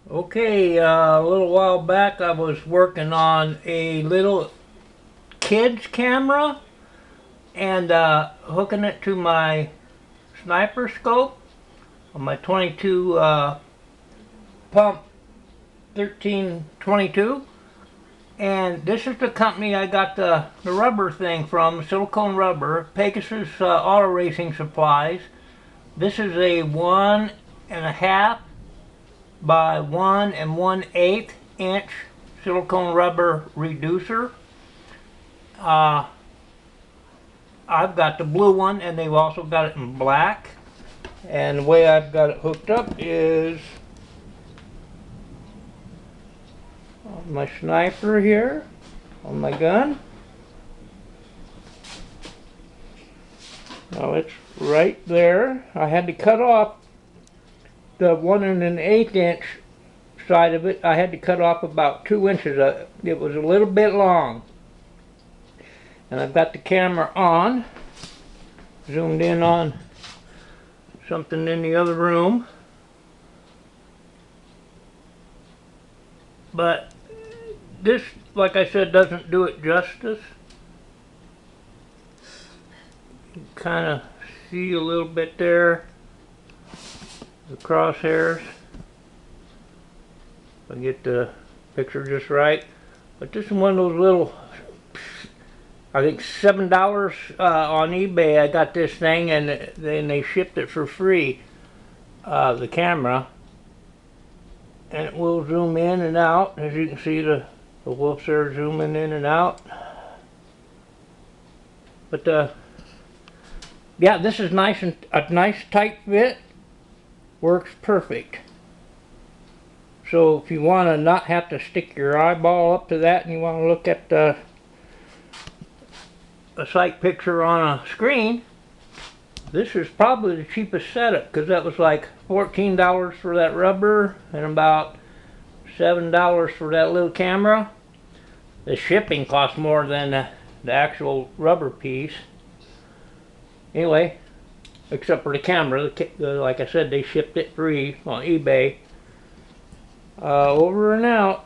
Okay, a little while back I was working on a little kid's camera and hooking it to my sniper scope on my 22 pump 1322. And this is the company I got the rubber thing from, silicone rubber, Pegasus Auto Racing Supplies. This is a 1.5 by 1 1/8 inch silicone rubber reducer. Uh, I've got the blue one, and they've also got it in black. And the way I've got it hooked up is on my sniper here, on my gun. Now it's right there. I had to cut off the 1 1/8 inch side of it. I had to cut off about 2 inches of it. It was a little bit long. And I've got the camera on, zoomed in on something in the other room. But this, like I said, doesn't do it justice. You can kind of see a little bit there, the crosshairs. If I get the picture just right. But this is one of those little, I think $7 on eBay. I got this thing, and then they shipped it for free, the camera. And it will zoom in and out. As you can see, the wolves are zooming in and out. But yeah, this is nice, and a nice tight fit. Works perfect. So if you want to not have to stick your eyeball up to that, and you want to look at a sight picture on a screen, this is probably the cheapest setup, because that was like $14 for that rubber and about $7 for that little camera. The shipping costs more than the actual rubber piece. Anyway, except for the camera, like I said, they shipped it free on eBay. Over and out.